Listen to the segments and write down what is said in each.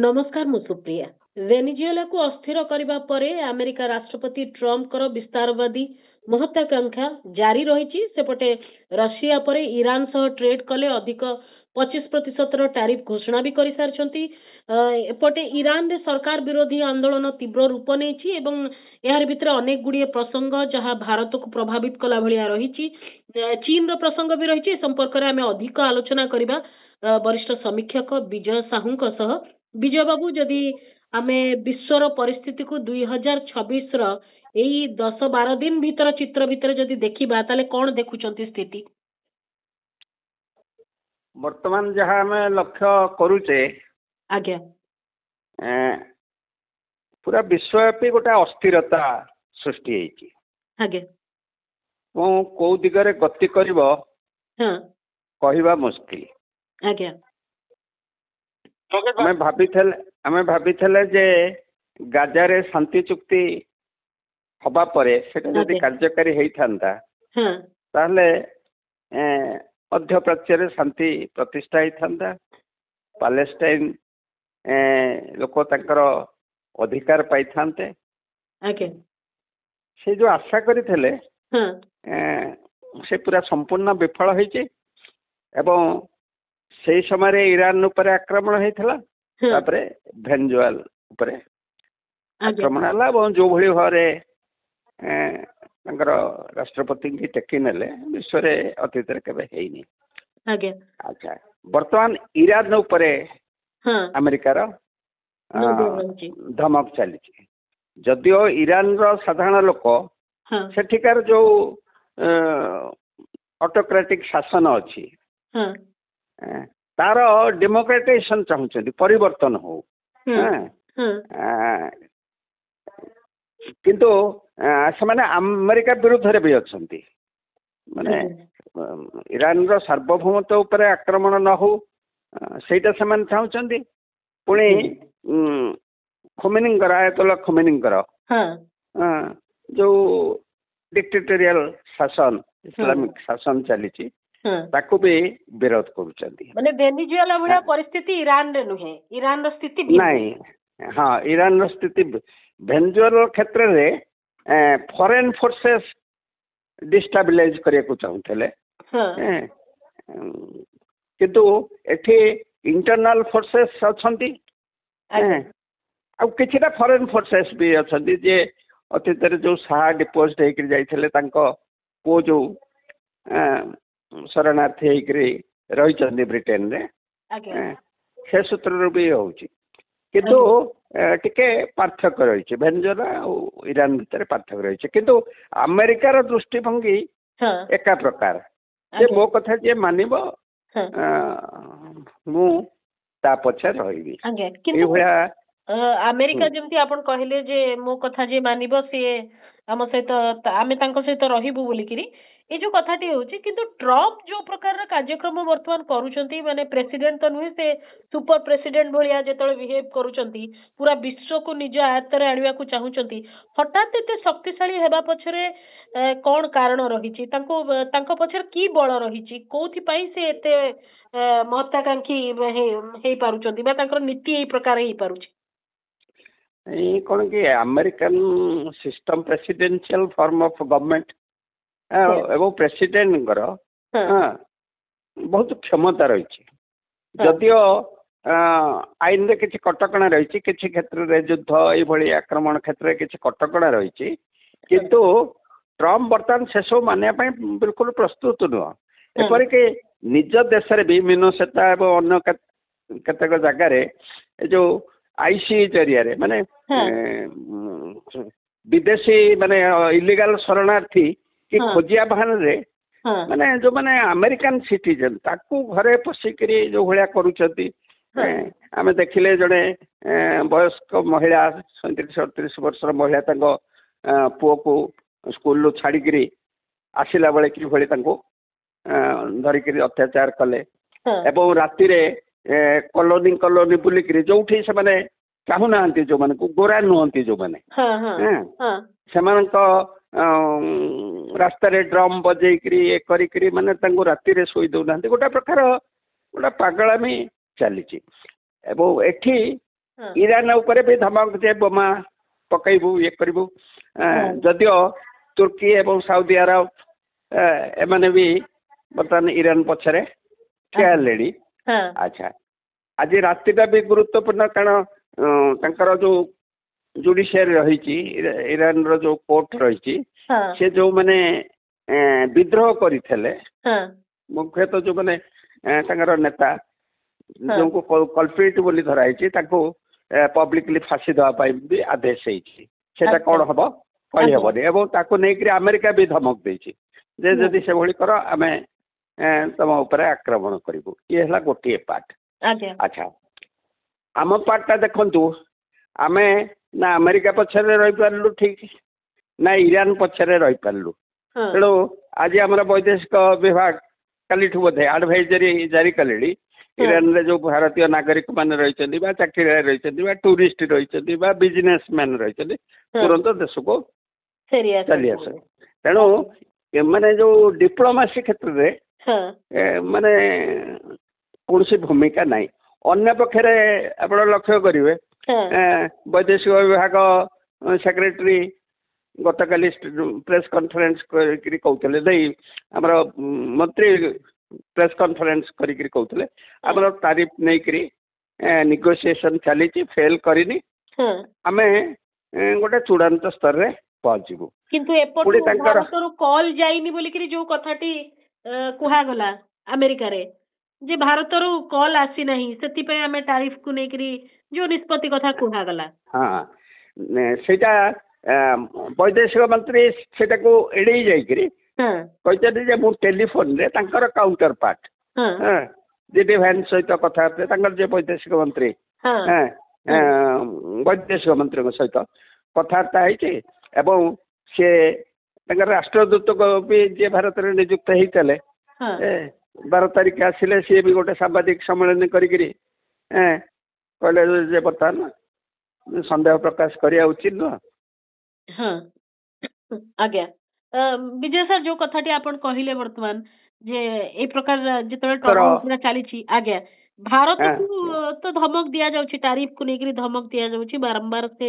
नमस्कार मु सुप्रिया। वेनेजुएला को अस्थिर करबा परे अमेरिका राष्ट्रपति ट्रम्प कर विस्तारवादी महत्वाकांक्षा जारी रही। सेपटे रशिया परे ईरान सह ट्रेड कले अधिक 25% टैरिफ घोषणा भी कर सारी। एपटे ईरान रे सरकार विरोधी आंदोलन तीव्र रूप नहीं यार भितर अनेक गुड़िए प्रसंग जहां भारत को प्रभावित कला भलिया रही। चीन रो प्रसंग भी रही। संपर्क में आम अधिक आलोचना करबा वरिष्ठ समीक्षक विजय साहू सह। विजय बाबू, जदि आमे विश्वर परिस्थिति को 2026 यही 10-12 दिन भीतर चित्र भीतर जदि देखिबा ताले कौन देखुचंती स्थिति? वर्तमान जहाँ आमे लक्ष्य करूचे आज्ञा पूरा विश्वव्यापी गोटे अस्थिरता सृष्टि होइछि। आज्ञा को दिगरे गति करिवो हां कहिबा मुश्किल। आज्ञा आमे भाबिथले जे गाजारे शांति चुक्ति हबा परे सेटा जदि कार्यकारी हेइथांता ताहले मध्य प्राच्य रे शांति प्रतिष्ठा हेइथांता। पैलेस्टाइन लोक तांकर अधिकार पाइथांते। से जो आशा करिथले से पूरा संपूर्ण विफल होइছে एवं से समय ईरान उपरे आक्रमण होता भेनेजुएला उपरे आक्रमण है जो भली भावे राष्ट्रपति की टेकी नेले विश्व अतीत केवे। अच्छा, वर्तमान ईरान उपरे अमेरिकार धमक चली। जदियो ईरान रो साधारण लोक सेठिकार जो ऑटोक्रेटिक शासन अच्छी तार डेमोक्रेटाइजेशन चाहते परिवर्तन हो। किंतु से अमेरिका विरुद्ध रे भी अच्छा माने ईरान रो सार्वभौमत्व उपरे आक्रमण न हो सेटा से चाहते। पुणी खोमेनी आयतोल्ला खोमेनी जो डिक्टेटोरियल शासन इस्लामिक शासन चली ताको भी विरोध करूचंती। माने वेनेजुएला भलिया परिस्थिति ईरान रे नुहे, ईरान रो स्थिति नहीं। हाँ, ईरान रो स्थिति वेनेजुएला क्षेत्र रे फॉरेन फोर्सेस डिस्टेबलाइज करिया को चाहूतले। किंतु एठी इंटरनल फोर्सेस अछंती आ किछिटा फॉरेन फोर्सेस भी अछंती जे अतीत रे जो साहा डिपोजिट हेकि जाइथले तांको को जो शरणार्थी रही ब्रिटेन रे से सूत्र भी होची। किंतु टिके पार्थक्य रही वेनेजुएला और ईरान भितर पार्थक्य रही। किंतु अमेरिकार दृष्टिभंगी एका प्रकार जे मो कथा जे मानिबो मु ता पछे रहिबी। अमेरिका जमती आपण कहले जे मो कथा जे मानिबो से हम सहित आमे तांको सहित रहिबु बोली किरी ये जो कथाटी होची। किंतु ट्रम्प जो प्रकार कार्यक्रम वर्तमान करूचंती माने प्रेसिडेंट तो नुहे से सुपर प्रेसिडेंट भलिया जेतळे बिहेव करूचंती पूरा विश्व को निज आयत्तर आनिबा को चाहूचंती। हठात एते शक्तिशाली हेबा पछरे कोन कारण रहिची? तांको पछरे की बळ रहिची? कोथि पई से एते महत्वाकांक्षी हे पारुचंती बा तांकर नीति ए प्रकार हे पारुची? ए कोन कि American system presidential form of government एवं प्रेसिडेंट बहुत क्षमता रही। जदियो आईन रे किसी कटकणा रही, किसी क्षेत्र में युद्ध ये आक्रमण क्षेत्र में किसी कटकणा रही। किंतु ट्रम्प बर्तमान से सब मानने बिल्कुल प्रस्तुत नुह। एपरिक निज देश भी मिनेसोटा एवं अन्य केतक जगार जो आईसी जरिया माने विदेशी माने इलीगल शरणार्थी कि खोजिया बहान रे माने जो माने अमेरिकन सिटीजन ताकू घरे पशिकरी जो भलिया करूचंती। आमे देखिले जड़े वयस्क महिला 37-38 वर्षर महिला तांको पुओ को स्कूल लो छाड़ीकरी आसिला बेले कि भली तांको धरिकरी अत्याचार कले एवं राति रे कॉलोनी कॉलोनी बुलिकरी जोठी से माने चाहू नांती जो माने को गोरा नुहंती जो माने सेमानक रास्ता रे ड्रम बजेकरी माने तांको राति रे सोई दउ नांती। गोटा प्रकार गोटा पागलामी चली एवं एठी ଇରାନ ଉପରେ ବି ଧମକ ଯେ ବୋମା ପକେଇବୁ ଇଏ କରିବୁ ଯଦିଓ ତୁର୍କୀ ଏବଂ ସାଉଦି ଆରବ ଏମାନେ ବି ବର୍ତ୍ତମାନ ଇରାନ ପଛରେ ଠିଆ ହେଲେଣି। ଆଚ୍ଛା ଆଜି ରାତିଟା ବି ଗୁରୁତ୍ୱପୂର୍ଣ୍ଣ କାରଣ ତାଙ୍କର ଯୋଉ ଜୁଡିସିଆରୀ ରହିଛି ଇରାନର ଯୋଉ କୋର୍ଟ ରହିଛି ସେ ଯୋଉମାନେ ବିଦ୍ରୋହ କରିଥିଲେ ମୁଖ୍ୟତଃ ଯୋଉମାନେ ତାଙ୍କର ନେତା ଯୋଉଙ୍କୁ କଲପ୍ରିଟ ବୋଲି ଧରାହେଇଛି ତାଙ୍କୁ ପବ୍ଲିକଲି ଫାଶୀ ଦେବା ପାଇଁ ବି ଆଦେଶ ହେଇଛି। ସେଟା କଣ ହବ କହିହେବନି ଏବଂ ତାକୁ ନେଇକରି ଆମେରିକା ବି ଧମକ ଦେଇଛି ଯେ ଯଦି ସେଭଳି କର ଆମେ ତମ ଉପରେ ଆକ୍ରମଣ କରିବୁ। ଇଏ ହେଲା ଗୋଟିଏ ପାର୍ଟ। ଆଚ୍ଛା ଆମ ପାର୍ଟଟା ଦେଖନ୍ତୁ ଆମେ ନା ଆମେରିକା ପଛରେ ରହିପାରିଲୁ ଠିକ ନା ଇରାନ ପଛରେ ରହିପାରିଲୁ। ତେଣୁ ଆଜି ଆମର ବୈଦେଶିକ ବିଭାଗ କାଲିଠୁ ବୋଧେ ଆଡଭାଇଜରୀ ଜାରି କଲେଣି ଇରାନରେ ଯୋଉ ଭାରତୀୟ ନାଗରିକ ମାନେ ରହିଛନ୍ତି ବା ଚାକିରିରେ ରହିଛନ୍ତି ବା ଟୁରିଷ୍ଟ ରହିଛନ୍ତି ବା ବିଜନେସ ମ୍ୟାନ ରହିଛନ୍ତି ତୁରନ୍ତ ଦେଶକୁ ଚାଲି ଆସ। ତେଣୁ ଏମାନେ ଯୋଉ ଡିପ୍ଲୋମାସି କ୍ଷେତ୍ରରେ ମାନେ କୌଣସି ଭୂମିକା ନାହିଁ। ଅନ୍ୟ ପକ୍ଷରେ ଆପଣ ଲକ୍ଷ୍ୟ କରିବେ ବୈଦେଶିକ ବିଭାଗ ସେକ୍ରେଟାରୀ ଗତକାଲି ପ୍ରେସ୍ କନଫରେନ୍ସ କରିକି କହୁଥିଲେ ଦେଇ ଆମର ମନ୍ତ୍ରୀ ପ୍ରେସ୍ କନଫରେନ୍ସ କରିକି କହୁଥିଲେ ଆମର ତାରିଫ ନେଇକରି ନେଗୋସିଏସନ ଚାଲିଛି ଫେଲ୍ କରିନି ଆମେ ଗୋଟେ ଚୂଡାନ୍ତ ସ୍ତରରେ ପହଞ୍ଚିବୁ। କିନ୍ତୁ ଏପଟୁ ଭାରତରୁ କଲ୍ ଯାଇନି ବୋଲିକିରି ଯୋଉ କଥାଟି କୁହାଗଲା ଆମେରିକାରେ ଯେ ଭାରତରୁ କଲ୍ ଆସିନାହିଁ ସେଥିପାଇଁ ଆମେ ଟାରିଫକୁ ନେଇକରି ଯୋଉ ନିଷ୍ପତ୍ତି କଥା କୁହାଗଲା ସେଇଟା ବୈଦେଶିକ ମନ୍ତ୍ରୀ ସେଟାକୁ ଏଡେଇ ଯାଇକରି କହିଛନ୍ତି ଯେ ମୁଁ ଟେଲିଫୋନରେ ତାଙ୍କର କାଉଣ୍ଟର ପାର୍ଟ ଜିଡି ଭ୍ୟାନ୍ସ ସହିତ କଥାବାର୍ତ୍ତା ତାଙ୍କର ଯେ ବୈଦେଶିକ ମନ୍ତ୍ରୀ ବୈଦେଶିକ ମନ୍ତ୍ରୀଙ୍କ ସହିତ କଥାବାର୍ତ୍ତା ହେଇଛି ଏବଂ ସେ ତାଙ୍କର ରାଷ୍ଟ୍ରଦୂତ ବି ଯିଏ ଭାରତରେ ନିଯୁକ୍ତ ହେଇଥିଲେ 12 ତାରିଖ ଆସିଲେ ସିଏ ବି ଗୋଟେ ସାମ୍ବାଦିକ ସମ୍ମିଳନୀ କରିକିରି କହିଲେ ଯେ ବର୍ତ୍ତମାନ ସନ୍ଦେହ ପ୍ରକାଶ କରିବା ଉଚିତ ନୁହଁ। ଆଜ୍ଞା ବିଜୟ ସାର୍ ଯୋଉ କଥାଟି ଆପଣ କହିଲେ ବର୍ତ୍ତମାନ ଯେ ଏଇ ପ୍ରକାର ଯେତେବେଳେ ଚାଲିଛି ଆଜ୍ଞା ଭାରତକୁ ତ ଧମକ ଦିଆଯାଉଛି ଟାରିଫକୁ ନେଇକରି ଧମକ ଦିଆଯାଉଛି ବାରମ୍ବାର ସେ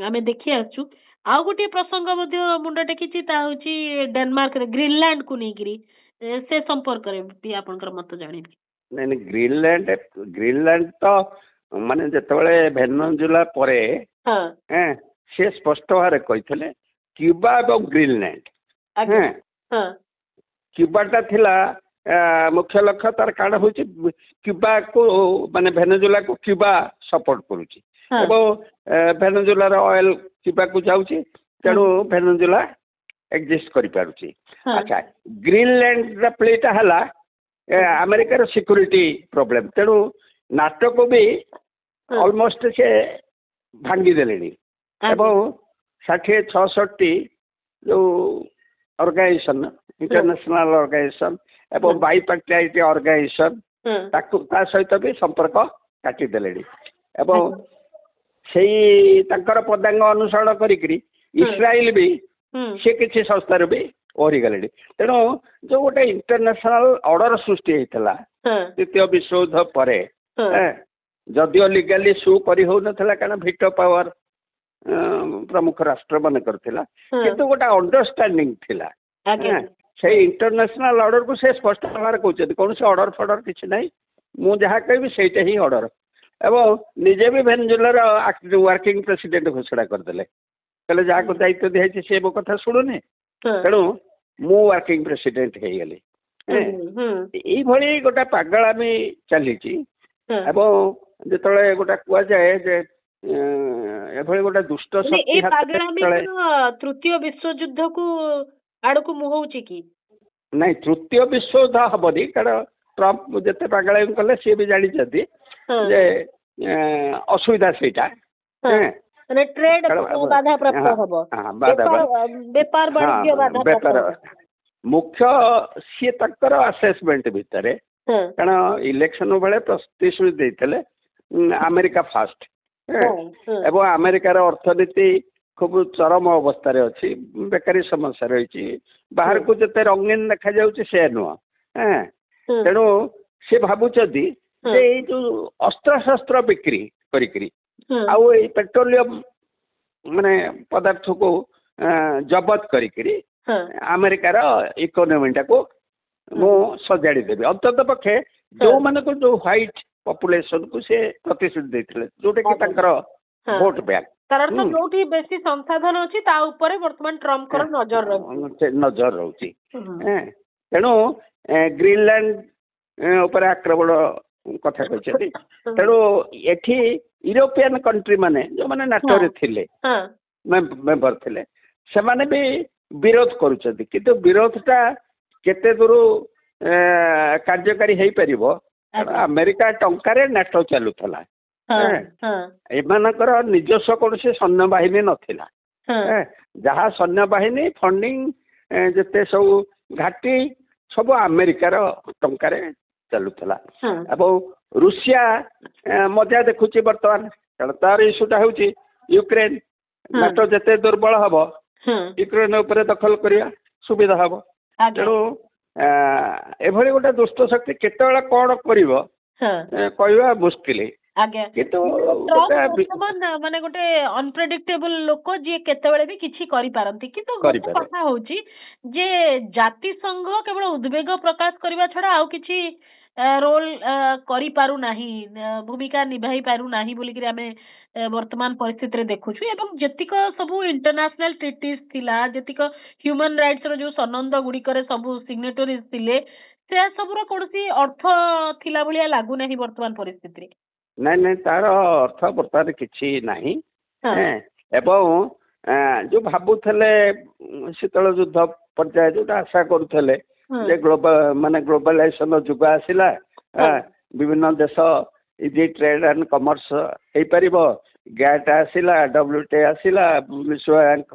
ଆମେ ଦେଖି ଆସୁଛୁ। ଆଉ ଗୋଟିଏ ପ୍ରସଙ୍ଗ ମଧ୍ୟ ମୁଣ୍ଡ ଟେକିଛି ତା ହଉଛି ଡେନମାର୍କରେ ଗ୍ରୀନଲ୍ୟାଣ୍ଡକୁ ନେଇକରି ସେ ସମ୍ପର୍କରେ ବି ଆପଣଙ୍କର ମତ ଜାଣିବି। ନାଇଁ ଗ୍ରୀନଲ୍ୟାଣ୍ଡ ତ ମାନେ ଯେତେବେଳେ ଭେନେଜୁଏଲା ପରେ ସେ ସ୍ପଷ୍ଟ ଭାବରେ କହିଥିଲେ କ୍ୟୁବା ଏବଂ ଗ୍ରୀନଲ୍ୟାଣ୍ଡ କ୍ୟୁବାଟା ଥିଲା ମୁଖ୍ୟ ଲକ୍ଷ୍ୟ ତାର କାରଣ ହଉଛି କ୍ୟୁବାକୁ ମାନେ ଭେନେଜୁଏଲାକୁ କ୍ୟୁବା ସପୋର୍ଟ କରୁଛି ଏବଂ ଭେନେଜୁଏଲାର ଅଏଲ କ୍ୟୁବାକୁ ଯାଉଛି ତେଣୁ ଭେନେଜୁଏଲା ଏକ୍ଜିଷ୍ଟ କରିପାରୁଛି। ଆଚ୍ଛା ଗ୍ରୀନଲ୍ୟାଣ୍ଡର ପ୍ଲେଟା ହେଲା ଆମେରିକାର ସିକ୍ୟୁରିଟି ପ୍ରୋବ୍ଲେମ ତେଣୁ ନାଟୋକୁ ବି ଅଲମୋଷ୍ଟ ସେ ଭାଙ୍ଗି ଦେଲେଣି ଏବଂ 60-66ଟି ଯୋଉ ଅର୍ଗାନାଇଜେସନ ଇଣ୍ଟରନ୍ୟାସନାଲ ଅର୍ଗାନାଇଜେସନ ଏବଂ ବାଇପାର୍ଟିଆଇଟି ଅର୍ଗାନାଇଜେସନ ତା ସହିତ ବି ସମ୍ପର୍କ କାଟିଦେଲେଣି ଏବଂ ସେଇ ତାଙ୍କର ପଦାଙ୍ଗ ଅନୁସରଣ କରିକିରି ଇସ୍ରାଏଲ ବି ସେ କିଛି ସଂସ୍ଥାରୁ ବି ଓହରିଗଲେଣି। ତେଣୁ ଯୋଉ ଗୋଟେ ଇଣ୍ଟରନ୍ୟାସନାଲ ଅର୍ଡର ସୃଷ୍ଟି ହେଇଥିଲା ଦ୍ୱିତୀୟ ବିଶ୍ୱଯୁଦ୍ଧ ପରେ ଯଦିଓ ଲିଗାଲି ସୁ କରି ହଉନଥିଲା କାରଣ ଭିଟୋ ପାୱାର ପ୍ରମୁଖ ରାଷ୍ଟ୍ର ମାନଙ୍କର ଥିଲା କିନ୍ତୁ ଗୋଟେ ଅଣ୍ଡରଷ୍ଟାଣ୍ଡିଂ ଥିଲା। ସେଇ ଇଣ୍ଟରନ୍ୟାସନାଲ ଅର୍ଡରକୁ ସେ ସ୍ପଷ୍ଟ ଭାବରେ କହୁଛନ୍ତି କୌଣସି ଅର୍ଡର ଫର୍ଡର କିଛି ନାହିଁ ମୁଁ ଯାହା କହିବି ସେଇଟା ହିଁ ଅର୍ଡର ଏବଂ ନିଜେ ବି ଭେନେଜୁଏଲାର ୱାର୍କିଂ ପ୍ରେସିଡେଣ୍ଟ ଘୋଷଣା କରିଦେଲେ କହିଲେ ଯାହାକୁ ଦାୟିତ୍ୱ ଦିଆହେଇଛି ସେ ମୋ କଥା ଶୁଣୁନି ତେଣୁ ମୁଁ ୱାର୍କିଂ ପ୍ରେସିଡେଣ୍ଟ ହେଇଗଲି। ଏଇଭଳି ଗୋଟେ ପାଗଳାମି ଚାଲିଛି ଏବଂ ଯେତେବେଳେ ଗୋଟେ କୁହାଯାଏ ଯେ ଏଭଳି ଗୋଟେ ଦୁଷ୍ଟ ଶକ୍ତି ତୃତୀୟ ବିଶ୍ୱଯୁଦ୍ଧକୁ ଆଡକୁ ମୁହଉଛି କି? ନାଇଁ ତୃତୀୟ ବିଶ୍ୱଯୁଦ୍ଧ ହବନି କାରଣ ଟ୍ରମ୍ପ ଯେତେ ପାଗଳାମି କଲେ ସିଏ ବି ଜାଣିଛନ୍ତି ଯେ ଅସୁବିଧା ସେଇଟା ମୁଖ୍ୟ ସିଏ ତାଙ୍କର ଆସେସମେଣ୍ଟ ଭିତରେ କାରଣ ଇଲେକ୍ସନ ବେଳେ ପ୍ରତିଶ୍ରୁତି ଦେଇଥିଲେ ଆମେରିକା ଫାଷ୍ଟ ଏବଂ ଆମେରିକାର ଅର୍ଥନୀତି ଖୁବ ଚରମ ଅବସ୍ଥାରେ ଅଛି ବେକାରୀ ସମସ୍ୟା ରହିଛି ବାହାରକୁ ଯେତେ ରଙ୍ଗୀନ ଦେଖାଯାଉଛି ସେ ନୁହଁ ତେଣୁ ସେ ଭାବୁଛନ୍ତି ଯେ ଏଇ ଯୋଉ ଅସ୍ତ୍ରଶସ୍ତ୍ର ବିକ୍ରି କରିକିରି ଆଉ ଏଇ ପେଟ୍ରୋଲିୟମ ମାନେ ପଦାର୍ଥକୁ ଜବତ କରିକିରି ଆମେରିକାର ଇକୋନୋମିଟାକୁ ମୁଁ ସଜାଡ଼ି ଦେବି। ଅନ୍ତତଃ ପକ୍ଷେ ଯୋଉମାନଙ୍କୁ ଯୋଉ ହ୍ୱାଇଟ୍ ପପୁଲେସନକୁ ସେ ପ୍ରତିଶ୍ରୁତି ଦେଇଥିଲେ ଯୋଉଟା କି ତାଙ୍କର ଭୋଟ ବ୍ୟାଙ୍କ। କାରଣ ଯୋଉଠି ବେଶୀ ସଂସାଧନ ଅଛି ତା ଉପରେ ବର୍ତ୍ତମାନ ଟ୍ରମ୍ପଙ୍କର ନଜର ରହୁଛି। ତେଣୁ ଗ୍ରୀନଲ୍ୟାଣ୍ଡ ଉପରେ ଆକ୍ରମଣ କଥା କହିଛନ୍ତି। ତେଣୁ ଏଠି ୟୁରୋପିଆନ କଣ୍ଟ୍ରି ମାନେ ଯୋଉମାନେ ନାଟୋରେ ଥିଲେ ମେମ୍ବର ଥିଲେ ସେମାନେ ବି ବିରୋଧ କରୁଛନ୍ତି, କିନ୍ତୁ ବିରୋଧଟା କେତେ ଦୂର କାର୍ଯ୍ୟକାରୀ ହେଇପାରିବ? ଆମେରିକା ଟଙ୍କାରେ ନାଟୋ ଚାଲୁଥିଲା, ଏମାନଙ୍କର ନିଜସ୍ୱ କୌଣସି ସୈନ୍ୟବାହିନୀ ନଥିଲା। ଯାହା ସୈନ୍ୟବାହିନୀ ଫଣ୍ଡିଂ ଯେତେ ସବୁ ଘାଟି ସବୁ ଆମେରିକାର ଟଙ୍କାରେ ଚାଲୁଥିଲା। ଏବଂ ରୁଷିଆ ମଜା ଦେଖୁଛି ବର୍ତ୍ତମାନ, କାରଣ ତାର ଇସ୍ୟୁଟା ହେଉଛି ୟୁକ୍ରେନ। ନାଟୋ ଯେତେ ଦୁର୍ବଳ ହବ ୟୁକ୍ରେନ ଉପରେ ଦଖଲ କରିବା ସୁବିଧା ହବ। ତେଣୁ ଏଭଳି ଗୋଟେ ଦୁଷ୍ଟ ଶକ୍ତି କେତେବେଳେ କଣ କରିବ କହିବା ମୁସ୍କିଲ। କିନ୍ତୁ ମାନେ ଗୋଟେ ଅନପ୍ରେଡିକ୍ଟେବଲ ଲୋକ ଯିଏ କେତେବେଳେ ବି କିଛି କରିପାରନ୍ତି। କିନ୍ତୁ ଗୋଟେ କଥା ହଉଛି ଯେ ଜାତିସଂଘ କେବଳ ଉଦ୍ବେଗ ପ୍ରକାଶ କରିବା ଛଡା ଆଉ କିଛି ରୋଲ କରିପାରୁନାହିଁ, ଭୂମିକା ନିଭାଇ ପାରୁନାହିଁ ବୋଲିକିରି ଆମେ ବର୍ତ୍ତମାନ ପରିସ୍ଥିତିରେ ଦେଖୁଛୁ। ଏବଂ ଯେତିକ ସବୁ ଇଣ୍ଟରନ୍ୟାସନାଲ ଟ୍ରିଟିଜ ଥିଲା, ଯେତିକ ହ୍ୟୁମାନ ରାଇଟ୍ସ ର ଯୋଉ ସନନ୍ଦ ଗୁଡିକରେ ସବୁ ସିଗ୍ନେଟୋରିଜ ଥିଲେ, ସେ ସବୁର କୌଣସି ଅର୍ଥ ଥିଲା ଭଳିଆ ଲାଗୁନାହିଁ ବର୍ତ୍ତମାନ ପରିସ୍ଥିତିରେ। ନାଇଁ ତାର ଅର୍ଥ ବର୍ତ୍ତମାନ କିଛି ନାହିଁ। ଏବଂ ଯୋଉ ଭାବୁଥିଲେ ଶୀତଳ ଯୁଦ୍ଧ ପର୍ଯ୍ୟାୟ ଯୋଉଟା ଆଶା କରୁଥିଲେ ଯେ ଗ୍ଲୋବାଲାଇଜେସନ ଯୁଗ ଆସିଲା, ବିଭିନ୍ନ ଦେଶ ଇଜି ଟ୍ରେଡ୍ ଆଣ୍ଡ କମର୍ସ ହେଇପାରିବ, ଗ୍ୟାଟ୍ ଆସିଲା, WTO ଆସିଲା, ବିଶ୍ୱ ବ୍ୟାଙ୍କ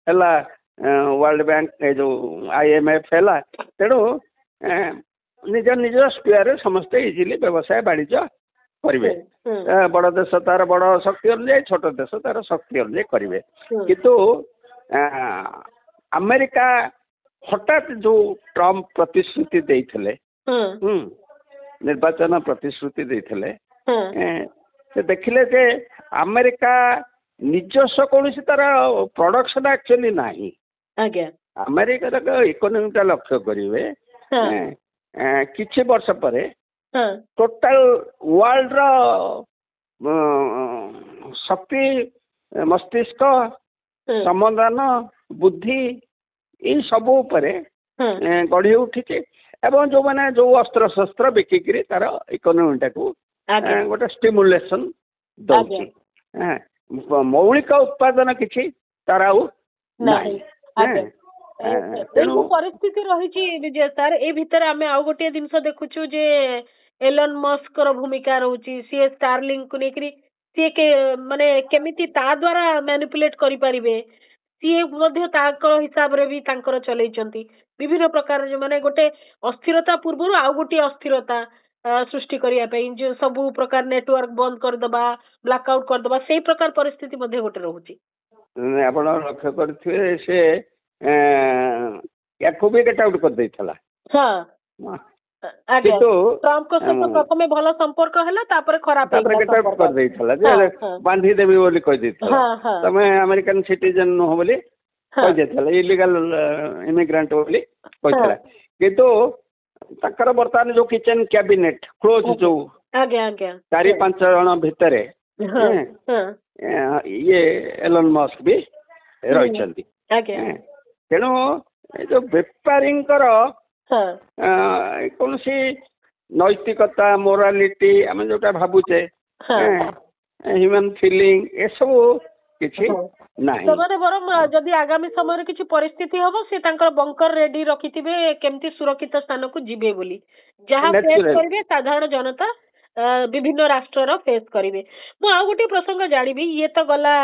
ହେଲା, ୱାର୍ଲଡ ବ୍ୟାଙ୍କ ଏ ଯୋଉ IMF ହେଲା। ତେଣୁ ନିଜ ନିଜ ସ୍ପିୟରରେ ସମସ୍ତେ ଇଜିଲି ବ୍ୟବସାୟ ବାଣିଜ୍ୟ କରିବେ। ବଡ ଦେଶ ତାର ବଡ ଶକ୍ତି ଅନୁଯାୟୀ, ଛୋଟ ଦେଶ ତାର ଶକ୍ତି ଅନୁଯାୟୀ କରିବେ। କିନ୍ତୁ ଆମେରିକା ହଠାତ୍ ଯୋଉ ଟ୍ରମ୍ପ ପ୍ରତିଶ୍ରୁତି ଦେଇଥିଲେ, ନିର୍ବାଚନ ପ୍ରତିଶ୍ରୁତି ଦେଇଥିଲେ, ସେ ଦେଖିଲେ ଯେ ଆମେରିକା ନିଜସ୍ୱ କୌଣସି ତାର ପ୍ରଡକ୍ସନ ଆକ୍ଚୁଆଲି ନାହିଁ। ଆମେରିକାର ଇକୋନୋମିଟା ଲକ୍ଷ୍ୟ କରିବେ, କିଛି ବର୍ଷ ପରେ ଟୋଟାଲ ୱାର୍ଲଡର ଶକ୍ତି, ମସ୍ତିଷ୍କ, ସମାଧାନ, ବୁଦ୍ଧି ଏଇ ସବୁ ଉପରେ ଗଢି ଉଠିଛି। ଏବଂ ଯୋଉମାନେ ଯୋଉ ଅସ୍ତ୍ର ଶସ୍ତ୍ର ବିକିକିରି ତାର ଇକୋନୋମିଟାକୁ ଗୋଟେ ଷ୍ଟିମୁଲେସନ ଦଉଛି, ମୌଳିକ ଉତ୍ପାଦନ କିଛି ତାର ଆଉ ନାହିଁ। ତେଣୁ ପରିସ୍ଥିତି ରହିଛି ବିଜୟ ସାର୍। ଏଇ ଭିତରେ ଆମେ ଆଉ ଗୋଟିଏ ଜିନିଷ ଦେଖୁଛୁ ଯେ ଏଲନ ମସ୍କର ଭୂମିକା ରହୁଛି। ସିଏ ଷ୍ଟାରଲିଙ୍କକୁ ନେଇକିରି ସିଏ ମାନେ କେମିତି ତା ଦ୍ଵାରା ମ୍ୟାନିପୁଲେଟ କରିପାରିବେ, ସିଏ ମଧ୍ୟ ତାଙ୍କ ହିସାବରେ ବି ତାଙ୍କର ଚଲେଇଛନ୍ତି ବିଭିନ୍ନ ପ୍ରକାର। ମାନେ ଗୋଟେ ଅସ୍ଥିରତା ପୂର୍ବରୁ ଆଉ ଗୋଟିଏ ଅସ୍ଥିରତା ସୃଷ୍ଟି କରିବା ପାଇଁ ଯୋଉ ସବୁ ପ୍ରକାର ନେଟୱାର୍କ ବନ୍ଦ କରିଦବା, ବ୍ଲାକ୍ ଆଉଟ୍ କରିଦବା, ସେଇ ପ୍ରକାର ପରିସ୍ଥିତି ମଧ୍ୟ ଗୋଟେ ରହୁଛି। ଆପଣ ଲକ୍ଷ୍ୟ କରିଥିବେ ସେ ୟାକୁ ବି ଗେଟ୍ ଆଉଟ୍ କରିଦେଇଥିଲା। କିନ୍ତୁ ଟ୍ରମ୍ପଙ୍କ ସହିତ ପ୍ରଥମେ ଭଲ ସମ୍ପର୍କ ହେଲା, ତାପରେ ଖରାପ ଗେଟ୍ ଆଉଟ୍ କରିଦେଇଥିଲା ଯେ ବାନ୍ଧିଦେବି ବୋଲି କହିଦେଇଥିଲା। ତମେ ଆମେରିକାନ ସିଟିଜେନ ନୁହଁ ବୋଲି କହିଦେଇଥିଲା, ଇଲିଗାଲ ଇମିଗ୍ରାଣ୍ଟ ବୋଲି କହିଥିଲା। କିନ୍ତୁ ତାଙ୍କର ବର୍ତ୍ତମାନ ଯୋଉ କିଚେନ କ୍ୟାବିନେଟ କ୍ଲୋଜ ଯୋଉ 4-5 ଜଣ ଭିତରେ ଇଏ ଏଲନ ମସ୍କ ବି ରହିଛନ୍ତି। ତେଣୁ ଏ ଯୋଉ ବେପାରୀଙ୍କର କୌଣସି ନୈତିକତା, ମୋରାଲିଟି ଆମେ ଯୋଉଟା ଭାବୁଛେ, ହ୍ୟୁମାନ ଫିଲିଂ, ଏସବୁ କିଛି ନାହିଁ। ସେମାନେ ବରଂ ଯଦି ଆଗାମୀ ସମୟରେ କିଛି ପରିସ୍ଥିତି ହବ, ସେ ତାଙ୍କର ବଙ୍କର ରେଡି ରଖିଥିବେ କେମିତି ସୁରକ୍ଷିତ ସ୍ଥାନକୁ ଯିବେ ବୋଲି। ଯାହା ଫେସ୍ କରିବେ ସାଧାରଣ ଜନତା ବିଭିନ୍ନ ରାଷ୍ଟ୍ରର ଫେସ୍ କରିବେ। ମୁଁ ଆଉ ଗୋଟିଏ ପ୍ରସଙ୍ଗ ଜାଣିବି, ଇଏ ତ ଗଲା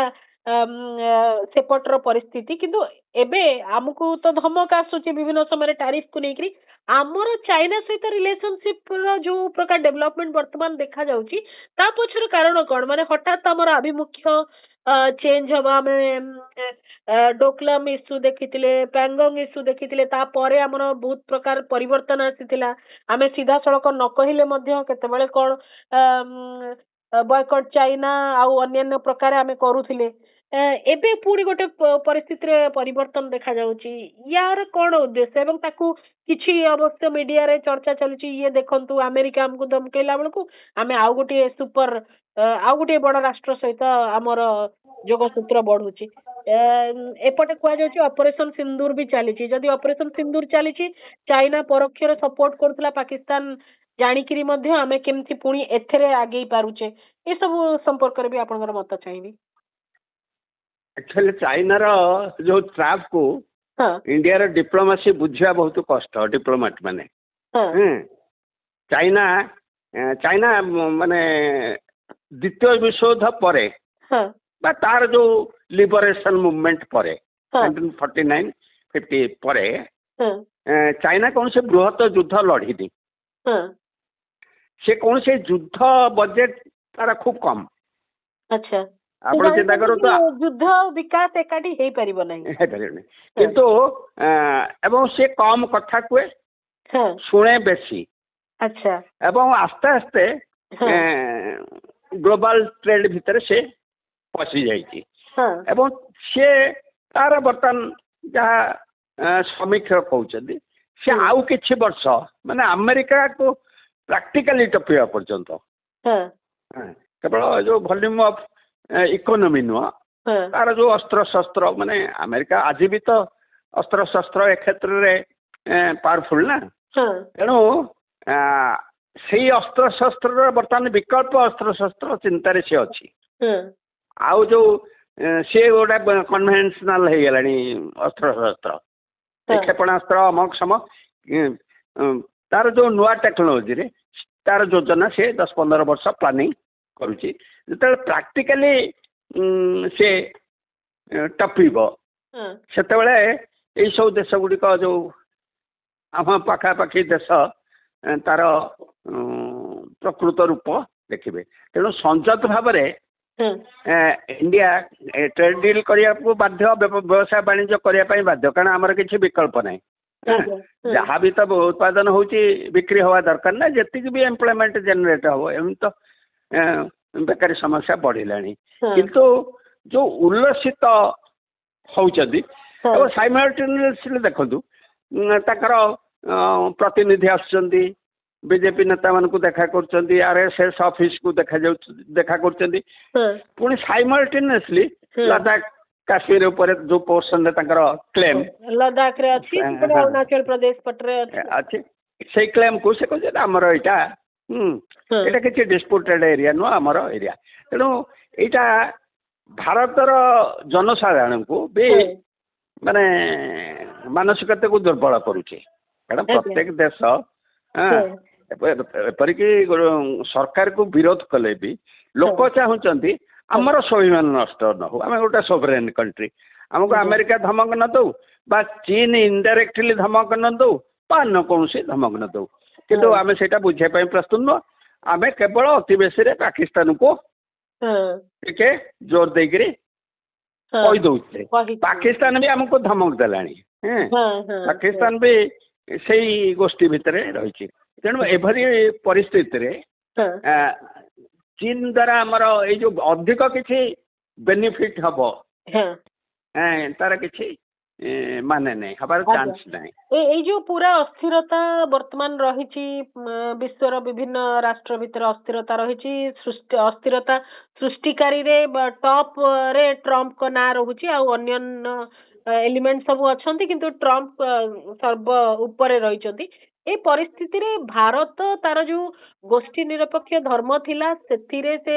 ସେପଟର ପରିସ୍ଥିତି, କିନ୍ତୁ ଏବେ ଆମକୁ ତ ଧମକ ଆସୁଛି ବିଭିନ୍ନ ସମୟରେ ଟାରିଫକୁ ନେଇକରି। ଆମର ଚାଇନା ସହିତ ରିଲେସନସିପ ର ଯୋଉ ପ୍ରକାର ଡେଭଲପମେଣ୍ଟ ବର୍ତ୍ତମାନ ଦେଖା ଯାଉଛି, ତା ପଛର କାରଣ କଣ? ମାନେ ହଠାତ୍ ଆମର ଆଭିମୁଖ୍ୟ ଚେଞ୍ଜ ହବା। ଆମେ ଡୋକଲାମ ଇସ୍ୟୁ ଦେଖିଥିଲେ, ପ୍ୟାଙ୍ଗଙ୍ଗ ଇସ୍ୟୁ ଦେଖିଥିଲେ, ତାପରେ ଆମର ବହୁତ ପ୍ରକାର ପରିବର୍ତ୍ତନ ଆସିଥିଲା। ଆମେ ସିଧାସଳଖ ନ କହିଲେ ମଧ୍ୟ କେତେବେଳେ କଣ ବୟକଟ ଚାଇନା ଆଉ ଅନ୍ୟାନ୍ୟ ପ୍ରକାର ଆମେ କରୁଥିଲେ ଏବେ ପୁଣି ଗୋଟେ ପରିସ୍ଥିତିରେ ପରିବର୍ତ୍ତନ ଦେଖାଯାଉଛି ୟାର କଣ ଉଦ୍ଦେଶ୍ୟ ଏବଂ ତାକୁ କିଛି ଅବଶ୍ୟ ମିଡିଆରେ ଚର୍ଚ୍ଚା ଚାଲିଛି ଇଏ ଦେଖନ୍ତୁ ଆମେରିକା ଆମକୁ ଧମକେଇଲା ବେଳକୁ ଆମେ ଆଉ ଗୋଟିଏ ଆଉ ଗୋଟିଏ ବଡ ରାଷ୍ଟ୍ର ସହିତ ଆମର ଯୋଗସୂତ୍ର ବଢୁଛି ଏପଟେ କୁହାଯାଉଛି ଅପରେସନ ସିନ୍ଦୁର ବି ଚାଲିଛି ଯଦି ଅପରେସନ ସିନ୍ଦୁର ଚାଲିଛି ଚାଇନା ପରୋକ୍ଷରେ ସପୋର୍ଟ କରୁଥିଲା ପାକିସ୍ତାନ ଜାଣିକିରି ମଧ୍ୟ ଆମେ କେମିତି ପୁଣି ଏଥିରେ ଆଗେଇ ପାରୁଛେ ଏସବୁ ସମ୍ପର୍କରେ ବି ଆପଣଙ୍କର ମତ ଚାହିଁବି। ଆକ୍ଚୁଆଲି ଚାଇନାର ଯୋଉ ଟ୍ରାପ୍ କୁ ଇଣ୍ଡିଆର ଡିପ୍ଲୋମାସି ବୁଝିବା ବହୁତ କଷ୍ଟ ଡିପ୍ଲୋମାଟ ମାନେ ଚାଇନା ମାନେ ଦ୍ୱିତୀୟ ବିଶ୍ୱଯୁଦ୍ଧ ପରେ ବା ତାର ଯୋଉ ଲିବରେସନ ମୁଭମେଣ୍ଟ ପରେ 1949-50 ପରେ ଚାଇନା କୌଣସି ବୃହତ ଯୁଦ୍ଧ ଲଢିନି ସେ କୌଣସି ଯୁଦ୍ଧ ବଜେଟ ତାର ଖୁବ କମ। ଆଚ୍ଛା ଆପଣ ଚିନ୍ତା କରନ୍ତୁ ଯୁଦ୍ଧ ବିକାଶ ଏକାଠି ହେଇପାରିବ ନାହିଁ କିନ୍ତୁ ଏବଂ ସେ କମ କଥା କୁହେ ଶୁଣେ ବେଶୀ ଆଚ୍ଛା ଏବଂ ଆସ୍ତେ ଆସ୍ତେ ଗ୍ଲୋବାଲ ଟ୍ରେଡ୍ ଭିତରେ ସେ ପଶି ଯାଇଛି ଏବଂ ସେ ତାର ବର୍ତ୍ତମାନ ଯାହା ସମୀକ୍ଷା କହୁଛନ୍ତି ସେ ଆଉ କିଛି ବର୍ଷ ମାନେ ଆମେରିକାକୁ ପ୍ରାକ୍ଟିକାଲି ଟପିବା ପର୍ଯ୍ୟନ୍ତ କେବଳ ଯୋଉ ଭଲ୍ୟୁମ ଅଫ ଇକୋନୋମି ନୁହଁ ତାର ଯୋଉ ଅସ୍ତ୍ରଶସ୍ତ୍ର ମାନେ ଆମେରିକା ଆଜି ବି ତ ଅସ୍ତ୍ରଶସ୍ତ୍ର ଏ କ୍ଷେତ୍ରରେ ପାୱାରଫୁଲ ନା ତେଣୁ ସେଇ ଅସ୍ତ୍ରଶସ୍ତ୍ରର ବର୍ତ୍ତମାନ ବିକଳ୍ପ ଅସ୍ତ୍ରଶସ୍ତ୍ର ଚିନ୍ତାରେ ସେ ଅଛି ଆଉ ଯୋଉ ସେ ଗୋଟେ କନଭେନସନାଲ ହେଇଗଲାଣି ଅସ୍ତ୍ରଶସ୍ତ୍ର କ୍ଷେପଣାସ୍ତ୍ର ଅମକ ସମ ତାର ଯୋଉ ନୂଆ ଟେକ୍ନୋଲୋଜିରେ ତାର ଯୋଜନା ସେ 10-15 ବର୍ଷ ପ୍ଲାନିଂ କରୁଛି ଯେତେବେଳେ ପ୍ରାକ୍ଟିକାଲି ସେ ଟପିବ ସେତେବେଳେ ଏଇ ସବୁ ଦେଶ ଗୁଡିକ ଯୋଉ ଆମ ପାଖାପାଖି ଦେଶ ତାର ପ୍ରକୃତ ରୂପ ଦେଖିବେ ତେଣୁ ସଂଯତ ଭାବରେ ଇଣ୍ଡିଆ ଟ୍ରେଡ୍ ଡିଲ୍ କରିବାକୁ ବାଧ୍ୟ ବ୍ୟବସାୟ ବାଣିଜ୍ୟ କରିବା ପାଇଁ ବାଧ୍ୟ କାରଣ ଆମର କିଛି ବିକଳ୍ପ ନାହିଁ ଯାହା ବି ତ ଉତ୍ପାଦନ ହଉଛି ବିକ୍ରି ହବା ଦରକାର ନା ଯେତିକି ବି ଏମ୍ପ୍ଲୟମେଣ୍ଟ ଜେନେରେଟ ହବ ଏମିତି ତ ବେକାରୀ ସମସ୍ୟା ବଢିଲାଣି କିନ୍ତୁ ଯୋଉ ଉଲ୍ଲସିତ ହଉଛନ୍ତି ଏବଂ ସାଇମଲ୍ଟେନିୟସଲି ଦେଖନ୍ତୁ ତାଙ୍କର ପ୍ରତିନିଧି ଆସୁଛନ୍ତି ବିଜେପି ନେତା ମାନଙ୍କୁ ଦେଖା କରୁଛନ୍ତି RSS ଅଫିସକୁ ଦେଖା କରୁଛନ୍ତି ପୁଣି ସାଇମଲ୍ଟେନିୟସଲି ଲଦାଖ କାଶ୍ମୀର ଉପରେ ଯୋଉ ପୋର୍ସନରେ ତାଙ୍କର କ୍ଲେମ ଲଦାଖରେ ଅଛି ଅରୁଣାଚଳ ପ୍ରଦେଶ ପଟରେ ଅଛି ସେଇ କ୍ଲେମ କୁ ସେ କହୁଛନ୍ତି ଆମର ଏଇଟା କିଛି ଡିସ୍ପୁଟେଡ୍ ଏରିଆ ନୁହଁ ଆମର ଏରିଆ ତେଣୁ ଏଇଟା ଭାରତର ଜନସାଧାରଣଙ୍କୁ ବି ମାନେ ମାନସିକତାକୁ ଦୁର୍ବଳ କରୁଛି କାରଣ ପ୍ରତ୍ୟେକ ଦେଶ ଏପରିକି ସରକାରକୁ ବିରୋଧ କଲେ ବି ଲୋକ ଚାହୁଁଛନ୍ତି ଆମର ସ୍ୱାଭିମାନ ନଷ୍ଟ ନ ହଉ ଆମେ ଗୋଟେ ସୋଭରେନ୍ କଣ୍ଟ୍ରି ଆମକୁ ଆମେରିକା ଧମକ ନ ଦଉ ବା ଚୀନ ଇନଡାଇରେକ୍ଟଲି ଧମକ ନ ଦଉ ବା ଅନ୍ୟ କୌଣସି ଧମକ ନ ଦଉ କିନ୍ତୁ ଆମେ ସେଇଟା ବୁଝିବା ପାଇଁ ପ୍ରସ୍ତୁତ ନୁହଁ ଆମେ କେବଳ ଅତି ବେଶୀରେ ପାକିସ୍ତାନକୁ ଟିକେ ଜୋର ଦେଇକିରି କହିଦଉଥିଲେ ପାକିସ୍ତାନ ବି ଆମକୁ ଧମକ ଦେଲାଣି ପାକିସ୍ତାନ ବି ସେଇ ଗୋଷ୍ଠୀ ଭିତରେ ରହିଛି ତେଣୁ ଏଭଳି ପରିସ୍ଥିତିରେ ଚୀନ ଦ୍ୱାରା ଆମର ଏଇ ଯୋଉ ଅଧିକ କିଛି ବେନିଫିଟ ହବ ତାର କିଛି ମାନେ ନାହିଁ ହବାର ଚାନ୍ସ ନାହିଁ ଏଇ ଯୋଉ ପୁରା ଅସ୍ଥିରତା ବର୍ତ୍ତମାନ ରହିଛି ବିଶ୍ୱର ବିଭିନ୍ନ ରାଷ୍ଟ୍ର ଭିତରେ ଅସ୍ଥିରତା ରହିଛି ଅସ୍ଥିରତା ସୃଷ୍ଟିକାରୀରେ ଟପ୍ ରେ ଟ୍ରମ୍ପଙ୍କ ନାଁ ରହୁଛି ଆଉ ଅନ୍ୟାନ୍ୟ ଏଲିମେଣ୍ଟ ସବୁ ଅଛନ୍ତି କିନ୍ତୁ ଟ୍ରମ୍ପ ସର୍ବ ଉପରେ ରହିଛନ୍ତି এই ପରିସ୍ଥିତିରେ ଭାରତ ତାର ଯୋଉ ଗୋଷ୍ଠୀ ନିରପେକ୍ଷ ଧର୍ମ ଥିଲା ସେଥିରେ ସେ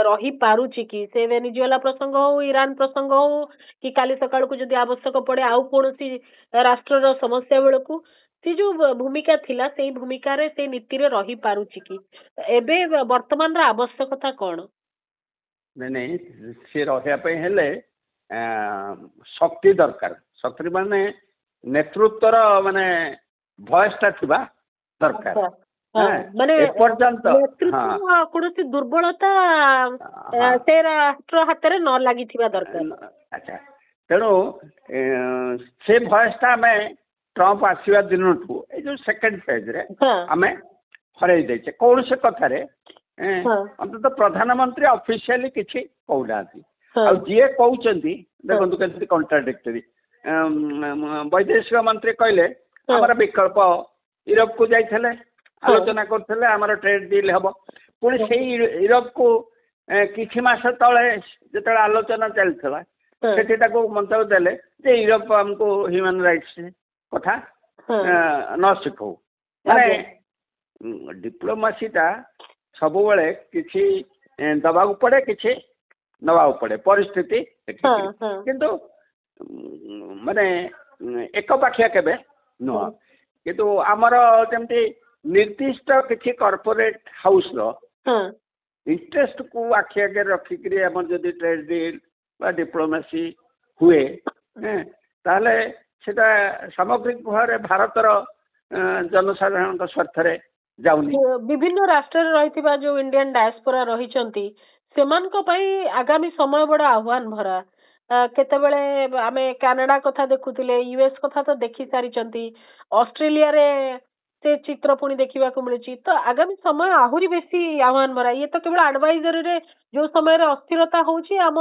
ରହିପାରୁଛି କି ସେ ଭେନେଜୁଏଲା ପ୍ରସଙ୍ଗ ହଉ ଇରାନ ପ୍ରସଙ୍ଗ ହଉ କି କାଲି ସକାଳକୁ ଯଦି ଆବଶ୍ୟକ ପଡେ ଆଉ କୌଣସି ରାଷ୍ଟ୍ରର ସମସ୍ୟା ବେଳକୁ ସେ ଯୋଉ ଭୂମିକା ଥିଲା ସେଇ ଭୂମିକାରେ ସେ ନୀତିରେ ରହିପାରୁଛି କି ଏବେ ବର୍ତ୍ତମାନର ଆବଶ୍ୟକତା କଣ? ନାଇଁ ସେ ରହିବା ପାଇଁ ହେଲେ ଶକ୍ତି ଦରକାର ଶକ୍ତି ମାନେ ନେତୃତ୍ୱର ମାନେ ଭଏସ ଟା ଥିବା ଦରକାର ଏପର୍ଯ୍ୟନ୍ତ କୌଣସି ଦୁର୍ବଳତା ସେ ରାଷ୍ଟ୍ର ହାତରେ ନ ଲାଗିଥିବା ଦରକାର। ଆଚ୍ଛା ତେଣୁ ସେ ଭଏସ ଟା ଆମେ ଟ୍ରମ୍ପ ଆସିବା ଦିନଠୁ ଏଇ ଯୋଉ ସେକେଣ୍ଡ ଫେଜରେ ଆମେ ହରେଇ ଦେଇଛେ କୌଣସି କଥାରେ ଅନ୍ତତଃ ପ୍ରଧାନମନ୍ତ୍ରୀ ଅଫିସିଆଲି କିଛି କହୁନାହାନ୍ତି। ଆଉ ଯିଏ କହୁଛନ୍ତି ଦେଖନ୍ତୁ କେମିତି କଣ୍ଟ୍ରାଡିକ୍ଟରୀ। ବୈଦେଶିକ ମନ୍ତ୍ରୀ କହିଲେ ଆମର ବିକଳ୍ପ ୟୁରୋପକୁ ଯାଇଥିଲେ ଆଲୋଚନା କରୁଥିଲେ ଆମର ଟ୍ରେଡ୍ ଡିଲ୍ ହବ। ପୁଣି ସେଇ ୟୁରୋପକୁ କିଛି ମାସ ତଳେ ଯେତେବେଳେ ଆଲୋଚନା ଚାଲିଥିଲା ସେଠି ତାକୁ ମନ୍ତବ୍ୟ ଦେଲେ ଯେ ୟୁରୋପ ଆମକୁ ହ୍ୟୁମାନ୍ ରାଇଟ୍ସ କଥା ନ ଶିଖଉ। ମାନେ ଡିପ୍ଲୋମାସିଟା ସବୁବେଳେ କିଛି ଦବାକୁ ପଡେ କିଛି ନବାକୁ ପଡେ ପରିସ୍ଥିତି କିନ୍ତୁ ମାନେ ଏକପାଖିଆ କେବେ ନୁହଁ। କିନ୍ତୁ ଆମର ଯେମିତି ନିର୍ଦ୍ଦିଷ୍ଟ କିଛି କର୍ପୋରେଟ ହାଉସର ଇଣ୍ଟରେଷ୍ଟକୁ ଆଖି ଆଗରେ ରଖିକିରି ଆମର ଯଦି ଟ୍ରେଡ୍ ଡିଲ୍ ବା ଡିପ୍ଲୋମାସି ହୁଏ ତାହେଲେ ସେଟା ସାମଗ୍ରିକ ଭାବରେ ଭାରତର ଜନସାଧାରଣଙ୍କ ସ୍ୱାର୍ଥରେ ଯାଉନି। ବିଭିନ୍ନ ରାଷ୍ଟ୍ରରେ ରହିଥିବା ଯୋଉ ଇଣ୍ଡିଆନ୍ ଡାୟାସ୍ପୋରା ରହିଛନ୍ତି ସେମାନଙ୍କ ପାଇଁ ଆଗାମୀ ସମୟ ବଡ ଆହ୍ୱାନ ଭରା। କେତେବେଳେ ଆମେ କାନାଡା କଥା ଦେଖୁଥିଲେ, ୟୁଏସ୍ କଥା ତ ଦେଖି ସାରିଛନ୍ତି, ଅଷ୍ଟ୍ରେଲିଆରେ ସେ ଚିତ୍ର ପୁଣି ଦେଖିବାକୁ ମିଳୁଛି। ତ ଆଗାମୀ ସମୟ ଆହୁରି ବେଶୀ ଆହ୍ୱାନ ଭରା। ଇଏ ତ କେବଳ ଆଡଭାଇଜରୀରେ ଯୋଉ ସମୟରେ ଅସ୍ଥିରତା ହଉଛି ଆମ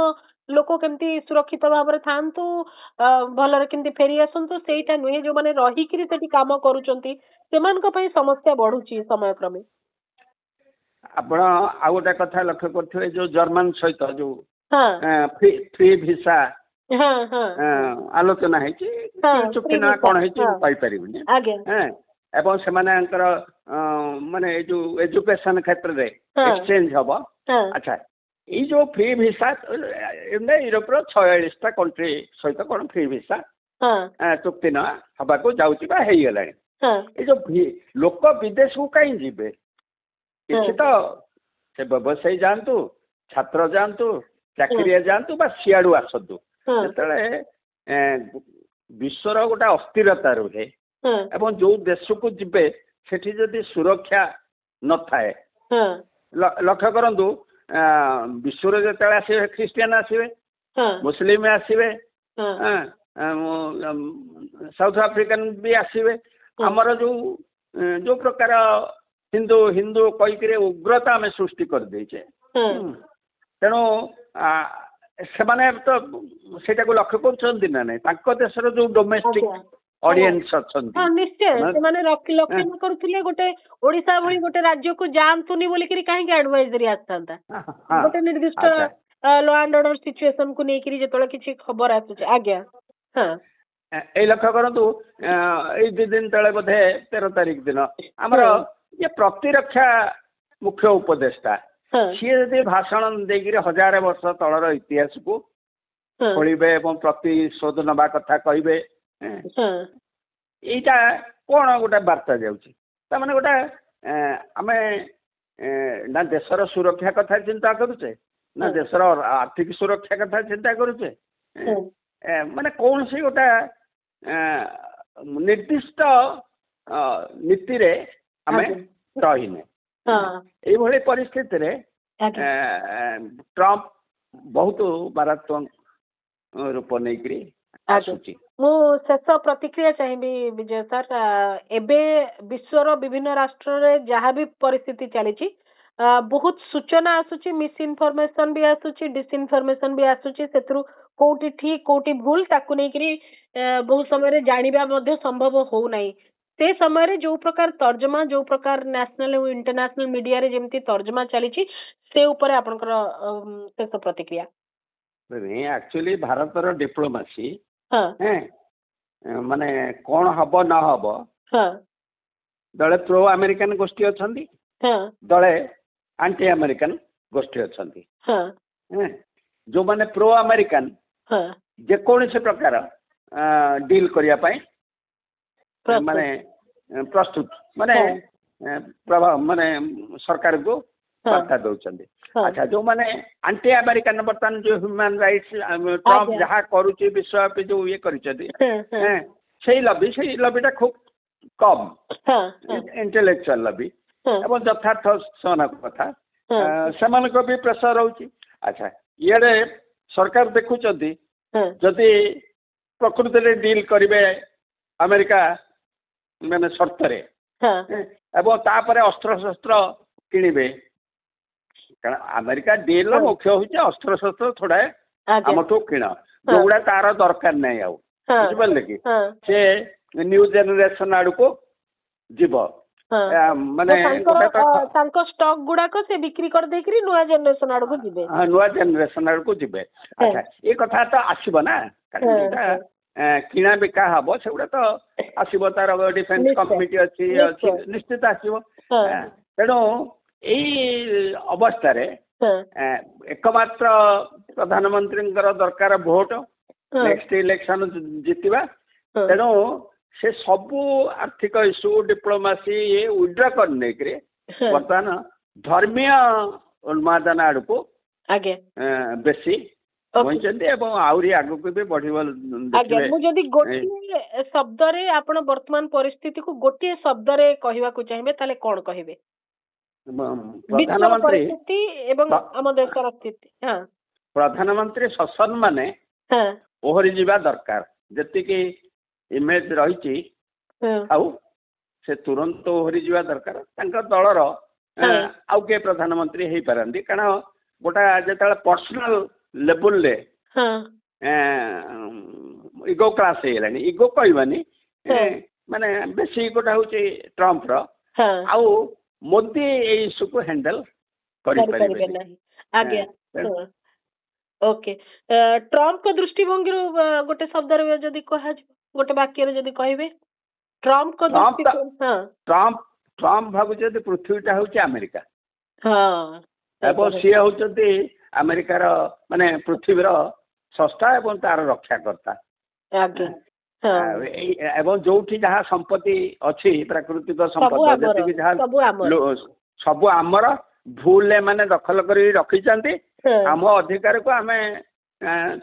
ଲୋକ କେମିତି ସୁରକ୍ଷିତ ଭାବରେ ଥାଆନ୍ତୁ, ଭଲରେ କେମିତି ଫେରି ଆସନ୍ତୁ ସେଇଟା ନୁହେଁ। ଯୋଉମାନେ ରହିକିରି ସେଠି କାମ କରୁଛନ୍ତି ସେମାନଙ୍କ ପାଇଁ ସମସ୍ୟା ବଢୁଛି ସମୟ କ୍ରମେ। ଆପଣ ଆଉ ଗୋଟେ କଥା ଲକ୍ଷ୍ୟ କରୁଥିବେ ଯୋଉ ଜର୍ମାନ ସହିତ ଯୋଉ ଫ୍ରି ଭିସା ଆଲୋଚନା ହେଇଛି, ଚୁକ୍ତି ନା କଣ ହେଇଛି ମୁଁ କହିପାରିବିନି। ଏବଂ ସେମାନଙ୍କର ମାନେ ଏଇ ଯୋଉ ଏଜୁକେସନ କ୍ଷେତ୍ରରେ ଏକ୍ସଚେଞ୍ଜ ହବ। ଆଚ୍ଛା ଏଇ ଯୋଉ ଫ୍ରି ଭିସା ୟୁରୋପର 46ଟା କଣ୍ଟ୍ରି ସହିତ କଣ ଫ୍ରି ଭିସା ଚୁକ୍ତି ନା ହବାକୁ ଯାଉଛି ବା ହେଇଗଲାଣି। ଏଇ ଯୋଉ ଲୋକ ବିଦେଶକୁ କାହିଁ ଯିବେ? କିଛି ତ ସେ ବ୍ୟବସାୟୀ ଯାଆନ୍ତୁ, ଛାତ୍ର ଯାଆନ୍ତୁ, ଚାକିରିଆ ଯାଆନ୍ତୁ ବା ସିଆଡୁ ଆସନ୍ତୁ, ଯେତେବେଳେ ବିଶ୍ୱର ଗୋଟେ ଅସ୍ଥିରତା ରୁହେ ଏବଂ ଯୋଉ ଦେଶକୁ ଯିବେ ସେଠି ଯଦି ସୁରକ୍ଷା ନଥାଏ, ଲକ୍ଷ୍ୟ କରନ୍ତୁ ବିଶ୍ୱରେ ଯେତେବେଳେ ଆସିବେ ଖ୍ରୀଷ୍ଟିଆନ ଆସିବେ, ମୁସଲିମ ଆସିବେ, ସାଉଥ ଆଫ୍ରିକାନ ବି ଆସିବେ। ଆମର ଯୋଉ ପ୍ରକାର ହିନ୍ଦୁ ହିନ୍ଦୁ କହିକିରି ଉଗ୍ରତା ଆମେ ସୃଷ୍ଟି କରିଦେଇଛେ, ତେଣୁ ସେମାନେ ତ ସେଇଟାକୁ ଲକ୍ଷ୍ୟ କରୁଛନ୍ତି ନା ନାଇଁ? ତାଙ୍କ ଦେଶର ଯୋଉ ଡୋମେଷ୍ଟିକ ଅଡିଏନ୍ସ ଅଛନ୍ତି ନିଶ୍ଚୟ ସେମାନେ ଲକ୍ଷ୍ୟ ନ କରୁଥିଲେ ଗୋଟେ ଓଡିଶା ଭଳି ଗୋଟେ ରାଜ୍ୟକୁ ଯାଆନ୍ତୁନି ବୋଲିକିରି କାହିଁକି ଆଡଭାଇଜରୀ ଆସିଥାନ୍ତା? ଗୋଟେ ନିର୍ଦ୍ଦିଷ୍ଟ ଲ ଆଣ୍ଡ ଅର୍ଡର ସିଚୁଏସନ କୁ ନେଇକିରି ଯେତେବେଳେ କିଛି ଖବର ଆସୁଛି। ଆଜ୍ଞା ଏଇ ଲକ୍ଷ୍ୟ କରନ୍ତୁ ଏଇ 2 ଦିନ ତଳେ ବୋଧେ 13 ତାରିଖ ଦିନ ଆମର ଇଏ ପ୍ରତିରକ୍ଷା ମୁଖ୍ୟ ଉପଦେଷ୍ଟା ସିଏ ଯଦି ଭାଷଣ ଦେଇକିରି 1000 ବର୍ଷ ତଳର ଇତିହାସକୁ ଖୋଳିବେ ଏବଂ ପ୍ରତିଶୋଧ ନେବା କଥା କହିବେ, ଏଇଟା କଣ ଗୋଟେ ବାର୍ତ୍ତା ଯାଉଛି? ତାମାନେ ଗୋଟେ ଆମେ ନା ଦେଶର ସୁରକ୍ଷା କଥା ଚିନ୍ତା କରୁଛେ, ନା ଦେଶର ଆର୍ଥିକ ସୁରକ୍ଷା କଥା ଚିନ୍ତା କରୁଛେ, ମାନେ କୌଣସି ଗୋଟେ ନିର୍ଦ୍ଦିଷ୍ଟ ନୀତିରେ ଆମେ ରହିନେ। ଏଇଭଳି ପରିସ୍ଥିତିରେ ଟ୍ରମ୍ପ ବହୁତ ମାରାତ୍ମକ ରୂପ ନେଇକିରି ଆସୁଛି। ମୁଁ ଶେଷ ପ୍ରତିକ୍ରିୟା ଚାହିଁବି ବିଜୟ ସାର୍। ଏବେ ବିଶ୍ୱର ବିଭିନ୍ନ ରାଷ୍ଟ୍ରରେ ଯାହା ବି ପରିସ୍ଥିତି ଚାଲିଛି ବହୁତ ସୂଚନା ଆସୁଛି, ମିସ୍ ଇନଫର୍ମେସନ ବି ଆସୁଛି, ଡିସଇନଫର୍ମେସନ ବି ଆସୁଛି। ସେଥିରୁ କୋଉଠି ଠିକ କୋଉଠି ଭୁଲ ତାକୁ ନେଇକିରି ବହୁତ ସମୟରେ ଜାଣିବା ମଧ୍ୟ ସମ୍ଭବ ହଉନାହିଁ। ସେ ସମୟରେ ଯୋଉ ପ୍ରକାର ତର୍ଜମା, ଯୋଉ ପ୍ରକାର ନ୍ୟାସନାଲ ଓ ଇଣ୍ଟରନ୍ୟାସନାଲ ମିଡିଆରେ ଯେମିତି ତର୍ଜମା ଚାଲିଛି ସେ ଉପରେ ଆପଣଙ୍କର ଶେଷ ପ୍ରତିକ୍ରିୟା। ଆକ୍ଚୁଆଲି ଭାରତର ଡିପ୍ଲୋମାସି ମାନେ କଣ ହବ ନ ହବ, ଦଳେ ପ୍ରୋ ଆମେରିକାନ ଗୋଷ୍ଠୀ ଅଛନ୍ତି, ଦଳେ ଆଣ୍ଟି ଆମେରିକାନ ଗୋଷ୍ଠୀ ଅଛନ୍ତି। ଯୋଉମାନେ ପ୍ରୋ ଆମେରିକାନ ଯେକୌଣସି ପ୍ରକାର ଡିଲ୍ କରିବା ପାଇଁ ମାନେ ପ୍ରସ୍ତୁତ, ମାନେ ପ୍ରଭାବ ମାନେ ସରକାରକୁ ବାର୍ତ୍ତା ଦଉଛନ୍ତି। ଆଚ୍ଛା ଯୋଉମାନେ ଆଣ୍ଟି ଆମେରିକାନ ବର୍ତ୍ତମାନ ଯୋଉ ହ୍ୟୁମାନ ରାଇଟ୍ସ ଟ୍ରମ୍ପ ଯାହା କରୁଛି ବିଶ୍ୱବ୍ୟାପୀ ଯୋଉ ଇଏ କରିଛନ୍ତି, ସେଇ ଲବିଟା ଖୁବ କମ୍ ଇଣ୍ଟେଲେକ୍ଚୁଆଲ ଲବି ଏବଂ ଯଥାର୍ଥ ସେମାନଙ୍କ କଥା, ସେମାନଙ୍କ ବି ପ୍ରେସର ରହୁଛି। ଆଚ୍ଛା ଇଆଡେ ସରକାର ଦେଖୁଛନ୍ତି ଯଦି ପ୍ରକୃତିରେ ଡିଲ୍ କରିବେ ଆମେରିକା ମାନେ ସର୍ତ୍ତରେ ଏବଂ ତାପରେ ଅସ୍ତ୍ରଶସ୍ତ୍ର କିଣିବେ, କାରଣ ଆମେରିକା ଡିଲ୍ ର ମୁଖ୍ୟ ହଉଛି ଅସ୍ତ୍ରଶସ୍ତ୍ର ଥୋଡ଼ାଏ ଆଜ୍ଞା ଆମଠୁ କିଣ, ଯୋଉଗୁଡା ତାର ଦରକାର ନାହିଁ ଆଉ, ବୁଝିପାରିଲେ କି? ସେ ନ୍ୟୁ ଜେନେରେସନ ଆଡକୁ ଯିବ, ମାନେ ତାଙ୍କ ଷ୍ଟକ୍ ଗୁଡାକ ସେ ବିକ୍ରି କରିଦେଇକିରି ନୂଆ ଜେନେରେସନ ଆଡକୁ ଯିବେ, ନୂଆ ଜେନେରେସନ ଆଡକୁ ଯିବେ। ଆଚ୍ଛା, ଏ କଥା ତ ଆସିବ ନା, କାରଣ ଯୋଉଟା କିଣା ବିକା ହବ ସେଗୁଡା ତ ଆସିବ, ତାର ଡିଫେନ୍ସ କମିଟି ଅଛି ନିଶ୍ଚିତ ଆସିବ। ତେଣୁ ଏଇ ଅବସ୍ଥାରେ ଏକମାତ୍ର ପ୍ରଧାନମନ୍ତ୍ରୀଙ୍କର ଦରକାର ଭୋଟ, ନେକ୍ସଟ ଇଲେକ୍ସନ ଜିତିବା। ତେଣୁ ସେ ସବୁ ଆର୍ଥିକ ଇସ୍ୟୁ ଡିପ୍ଲୋମାସି ୱିଡ୍ର କରି ନେଇକିରି ବର୍ତ୍ତମାନ ଧର୍ମୀୟ ଉନ୍ମାଦନ ଆଡକୁ ବେଶୀ କହିଛନ୍ତି ଏବଂ ଆହୁରି ଆଗକୁ ବି ବଢିବ। ମୁଁ ଯଦି ଗୋଟିଏ ଶବ୍ଦରେ ଆପଣ ବର୍ତ୍ତମାନ ପରିସ୍ଥିତିକୁ ଗୋଟିଏ ଶବ୍ଦରେ କହିବାକୁ ଚାହିଁବେ ତାହେଲେ କଣ କହିବେ? ପ୍ରଧାନମନ୍ତ୍ରୀ ଏବଂ ଆମ ଦେଶର ସ୍ଥିତି। ପ୍ରଧାନମନ୍ତ୍ରୀ ଶାସନ ମାନେ ଓହରି ଯିବା ଦରକାର, ଯେତିକି ଇମେଜ ରହିଛି ଆଉ ସେ ତୁରନ୍ତ ଓହରି ଯିବା ଦରକାର। ତାଙ୍କ ଦଳର ଆଉ କିଏ ପ୍ରଧାନମନ୍ତ୍ରୀ ହେଇପାରନ୍ତି, କାରଣ ଗୋଟା ଯେତେବେଳେ ପର୍ସନାଲ ଲେବୁଲରେ ଇଗୋ କ୍ଲାସ ହେଇଗଲାଣି, ଇଗୋ କହିବାନି ମାନେ ବେଶୀ ଇଗୋଟା ହଉଛି ଟ୍ରମ୍ପର, ଆଉ ମୋଦି ଏଇ ଇସ୍ୟୁକୁ ହ୍ୟାଣ୍ଡେଲ କରିପାରିବେ ନାହିଁ। ଆଜ୍ଞା, ଓକେ। ଟ୍ରମ୍ପଙ୍କ ଦୃଷ୍ଟିଭଙ୍ଗୀରୁ ଗୋଟେ ଶବ୍ଦରେ ଯଦି କୁହାଯିବ, ଗୋଟେ ବାକ୍ୟରେ ଯଦି କହିବେ, ଟ୍ରମ୍ପ ଭାବୁଛନ୍ତି ପୃଥିବୀଟା ହଉଛି ଆମେରିକା ଏବଂ ସିଏ ହଉଛନ୍ତି ଆମେରିକାର ମାନେ ପୃଥିବୀର ସ୍ରଷ୍ଟା ଏବଂ ତାର ରକ୍ଷାକର୍ତ୍ତା। ଏବଂ ଯୋଉଠି ଯାହା ସମ୍ପତ୍ତି ଅଛି, ପ୍ରାକୃତିକ ସମ୍ପଦ ଯେତିକି ଯାହା ସବୁ ଆମର, ଭୁଲ ଏମାନେ ଦଖଲ କରି ରଖିଛନ୍ତି। ଆମ ଅଧିକାରକୁ ଆମେ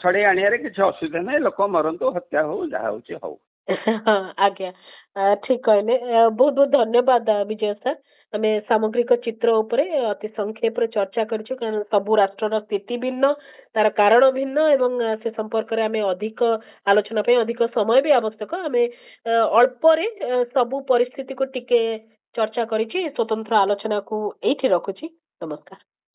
ଛଡେଇ ଆଣିବାରେ କିଛି ଅସୁବିଧା ନାହିଁ, ଲୋକ ମରନ୍ତୁ, ହତ୍ୟା ହଉ, ଯାହା ହଉଛି ହଉ। ଆଜ୍ଞା, ଠିକ କହିଲେ। ବହୁତ ବହୁତ ଧନ୍ୟବାଦ ବିଜୟ ସାର୍। ଆମେ ସାମଗ୍ରିକ ଚିତ୍ର ଉପରେ ଅତି ସଂକ୍ଷେପରେ ଚର୍ଚ୍ଚା କରିଛୁ, କାରଣ ସବୁ ରାଷ୍ଟ୍ରର ସ୍ଥିତି ଭିନ୍ନ, ତାର କାରଣ ଭିନ୍ନ ଏବଂ ସେ ସମ୍ପର୍କରେ ଆମେ ଅଧିକ ଆଲୋଚନା ପାଇଁ ଅଧିକ ସମୟ ବି ଆବଶ୍ୟକ। ଆମେ ଅଳ୍ପରେ ସବୁ ପରିସ୍ଥିତିକୁ ଟିକେ ଚର୍ଚ୍ଚା କରିଛି। ସ୍ୱତନ୍ତ୍ର ଆଲୋଚନାକୁ ଏଇଠି ରଖୁଛି। ନମସ୍କାର।